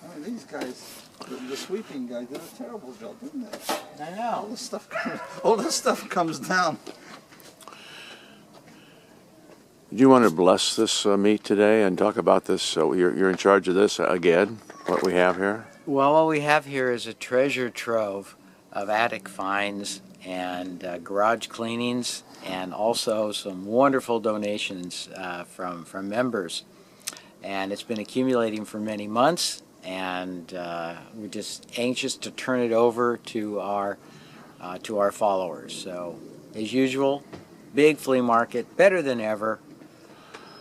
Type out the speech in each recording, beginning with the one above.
I mean, these guys, the sweeping guys, did a terrible job, didn't they? I know. All this stuff comes down. Do you want to bless this meet today and talk about this? So you're in charge of this again, what we have here? Well, what we have here is a treasure trove of attic finds and garage cleanings, and also some wonderful donations from members. And it's been accumulating for many months, and we're just anxious to turn it over to our followers. So, as usual, big flea market, better than ever.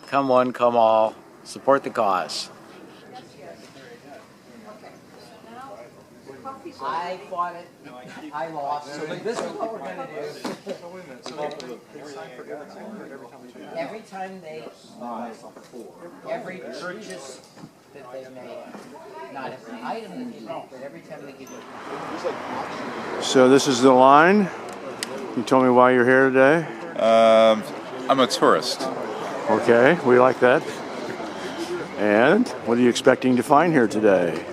Come one, come all, support the cause. I fought it. I lost. So this is what we're going to do. Every time they every purchase that they make, not every item that they make, but every time they give it. So this is the line. You told me why you're here today. I'm a tourist. Okay, we like that. And what are you expecting to find here today?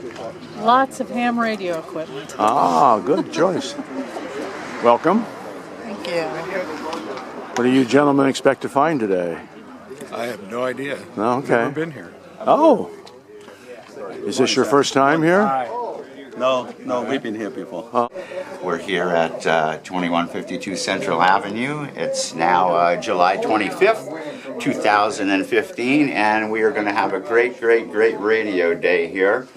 Lots of ham radio equipment. Ah, good choice. Welcome. Thank you. What do you gentlemen expect to find today? I have no idea. Oh, okay. Never been here. Oh. Is this your first time here? No, we've been here before. We're here at 2152 Central Avenue. It's now July 25th, 2015, and we are going to have a great radio day here.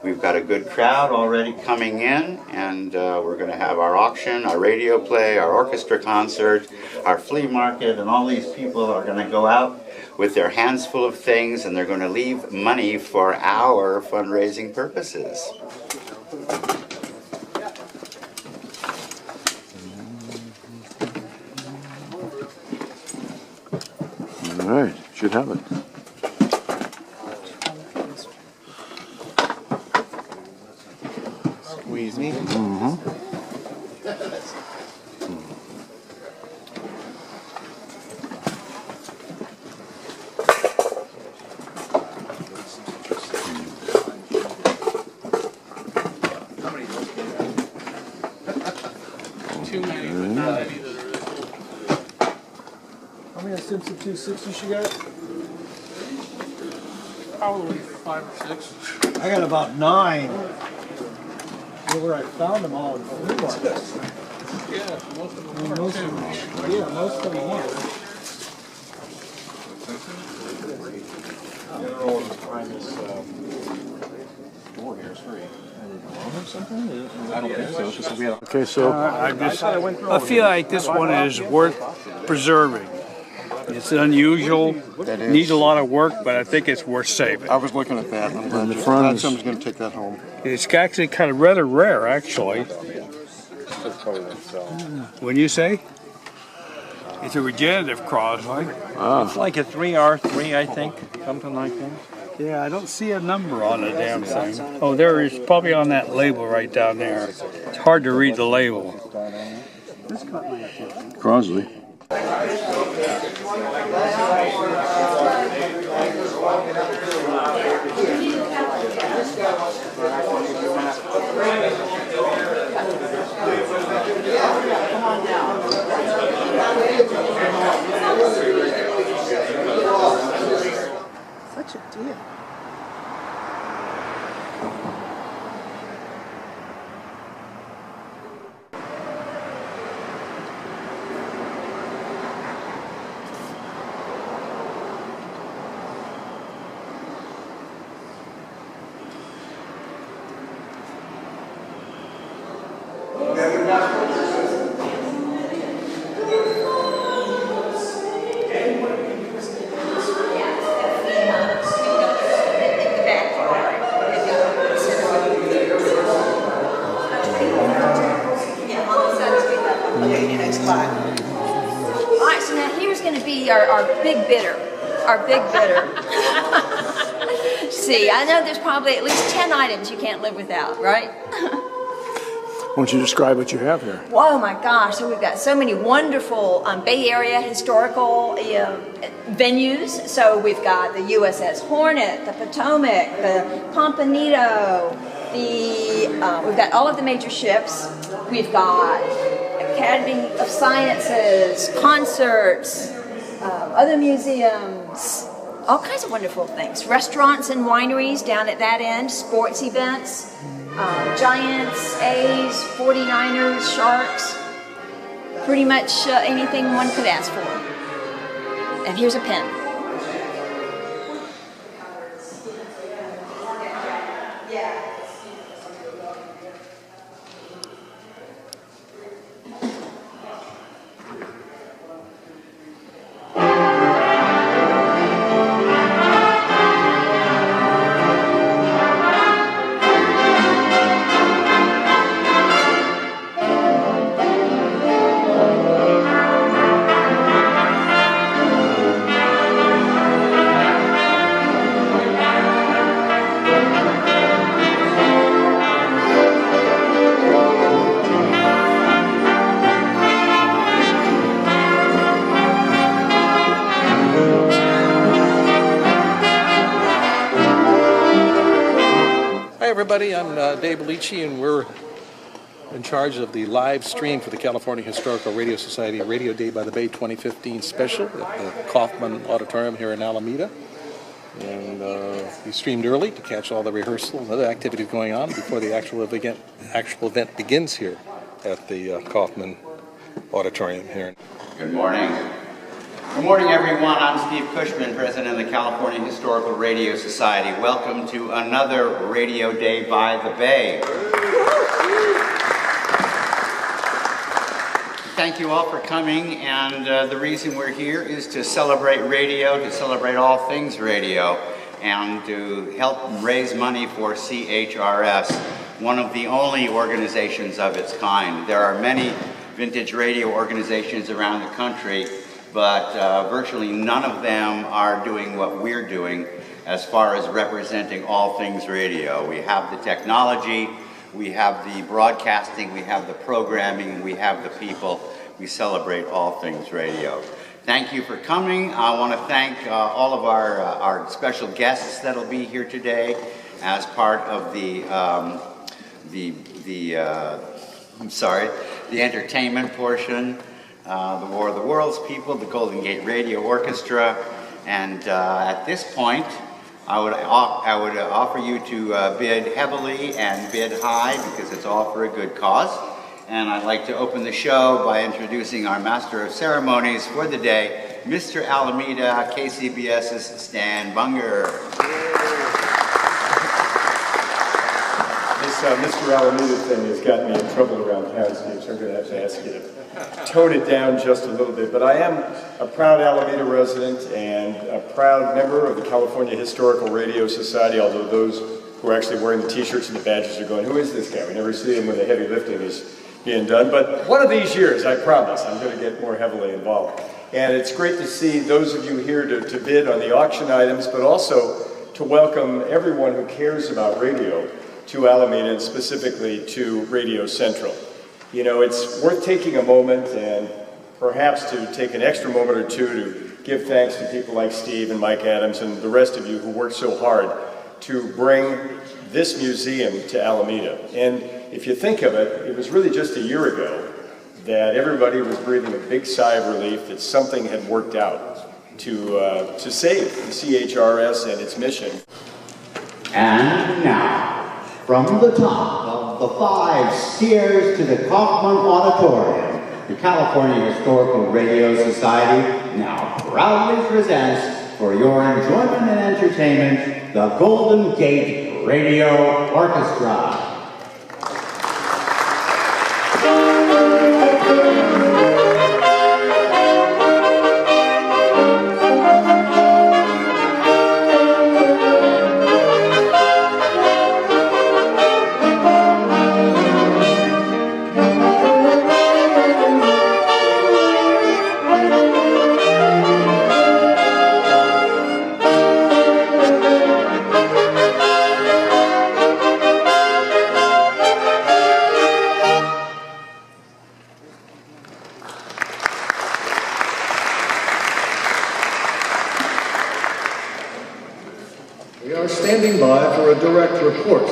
We've got a good crowd already coming in, and we're going to have our auction, our radio play, our orchestra concert, our flea market, and all these people are going to go out with their hands full of things, and they're going to leave money for our fundraising purposes. All right, should have it. Squeeze me. Mm-hmm. How many Simpson 260s you got? Probably 5 or 6. I got about 9. Where I found them all in Flea Market. Yeah, most of them are too. Yeah, most of them are. Okay, so I feel like this one is worth preserving. It's unusual, needs a lot of work, but I think it's worth saving. I was looking at that. I'm And the glad front is- someone's going to take that home. It's actually kind of rather rare, actually. When you say? It's a regenerative cross, right? It's like a 3R3, I think, something like that. Yeah, I don't see a number on the damn thing. Oh, there is probably on that label right down there. It's hard to read the label. Crosley. Such a deal. All right, so now here's going to be our big bidder. Our big bidder. See, I know there's probably at least 10 items you can't live without, right? don't you describe what you have here? Whoa, my gosh. So we've got so many wonderful Bay Area historical venues. So we've got the USS Hornet, the Potomac, the Pompano, we've got all of the major ships. We've got Academy of Sciences, concerts, other museums, all kinds of wonderful things. Restaurants and wineries down at that end, sports events, Giants, A's, 49ers, Sharks, pretty much anything one could ask for. And here's a pen. Everybody, I'm Dave Belici, and we're in charge of the live stream for the California Historical Radio Society Radio Day by the Bay 2015 special at the Kofman Auditorium here in Alameda. And we streamed early to catch all the rehearsal and other activities going on before the actual event begins here at the Kofman Auditorium here. Good morning. Good morning, everyone. I'm Steve Cushman, President of the California Historical Radio Society. Welcome to another Radio Day by the Bay. Thank you all for coming, and the reason we're here is to celebrate radio, to celebrate all things radio, and to help raise money for CHRS, one of the only organizations of its kind. There are many vintage radio organizations around the country, but virtually none of them are doing what we're doing as far as representing all things radio. We have the technology, we have the broadcasting, we have the programming, we have the people. We celebrate all things radio. Thank you for coming. I want to thank all of our special guests that'll be here today as part of the entertainment portion. The War of the Worlds people, the Golden Gate Radio Orchestra, and at this point, I would offer you to bid heavily and bid high because it's all for a good cause. And I'd like to open the show by introducing our Master of Ceremonies for the day, Mr. Alameda, KCBS's Stan Bunger. This Mr. Alameda thing has gotten me in trouble around town, Steve, so I'm going to have to ask you to tone it down just a little bit. But I am a proud Alameda resident and a proud member of the California Historical Radio Society, although those who are actually wearing the t-shirts and the badges are going, who is this guy? We never see him when the heavy lifting is being done. But one of these years, I promise, I'm going to get more heavily involved. And it's great to see those of you here to bid on the auction items, but also to welcome everyone who cares about radio to Alameda and specifically to Radio Central. You know, it's worth taking a moment and perhaps to take an extra moment or two to give thanks to people like Steve and Mike Adams and the rest of you who worked so hard to bring this museum to Alameda. And if you think of it, it was really just a year ago that everybody was breathing a big sigh of relief that something had worked out to save the CHRS and its mission. And now, from the top of the 5 stairs to the Kofman Auditorium, the California Historical Radio Society now proudly presents, for your enjoyment and entertainment, the Golden Gate Radio Orchestra. We are standing by for a direct report.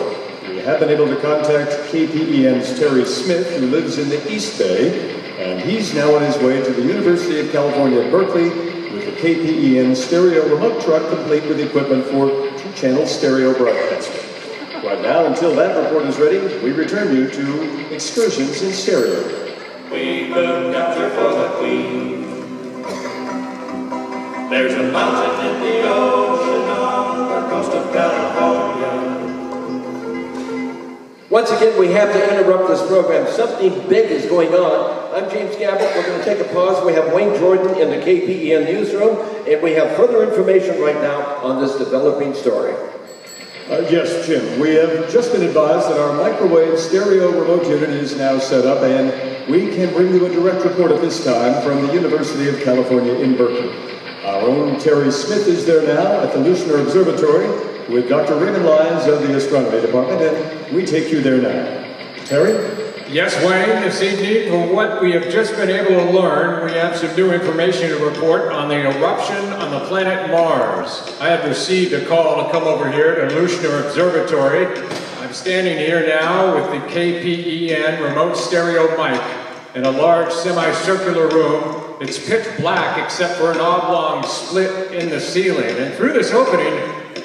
We have been able to contact KPEN's Terry Smith, who lives in the East Bay, and he's now on his way to the University of California at Berkeley with the KPEN stereo remote truck complete with equipment for two-channel stereo broadcasting. Right now, until that report is ready, we return you to Excursions in Stereo. We will capture for the Queen. There's a mountain in the ocean on the coast of California. Once again, we have to interrupt this program. Something big is going on. I'm James Gabbett. We're going to take a pause. We have Wayne Jordan in the KPEN newsroom, and we have further information right now on this developing story. Yes, Jim. We have just been advised that our microwave stereo remote unit is now set up, and we can bring you a direct report at this time from the University of California in Berkeley. Our own Terry Smith is there now at the Lushner Observatory with Dr. Raymond Lyons of the Astronomy Department, and we take you there now. Terry? Yes, Wayne, this evening, from what we have just been able to learn, we have some new information to report on the eruption on the planet Mars. I have received a call to come over here to Lushner Observatory. I'm standing here now with the KPEN remote stereo mic in a large semicircular room. It's pitch black except for an oblong split in the ceiling. And through this opening,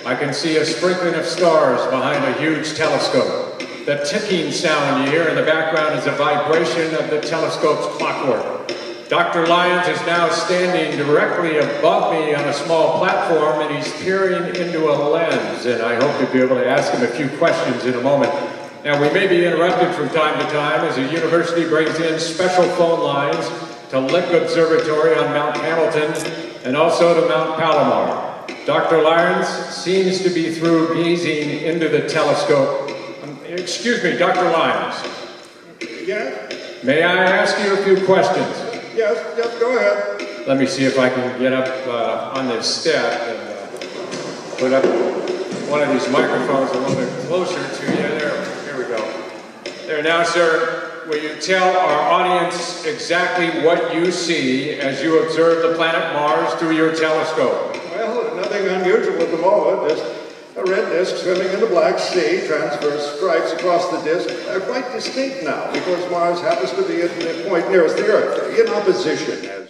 I can see a sprinkling of stars behind a huge telescope. The ticking sound you hear in the background is a vibration of the telescope's clockwork. Dr. Lyons is now standing directly above me on a small platform, and he's peering into a lens, and I hope to be able to ask him a few questions in a moment. Now, we may be interrupted from time to time as the university brings in special phone lines to Lick Observatory on Mount Hamilton and also to Mount Palomar. Dr. Lyons seems to be through gazing into the telescope. Excuse me, Dr. Lyons. Yes? May I ask you a few questions? Yes, go ahead. Let me see if I can get up on this step and put up one of these microphones a little bit closer to you. Here we go. There, now, sir, will you tell our audience exactly what you see as you observe the planet Mars through your telescope? Well, nothing unusual at the moment. There's a red disk swimming in the Black Sea, transverse stripes across the disk. They're quite distinct now because Mars happens to be at the point nearest the Earth, in opposition,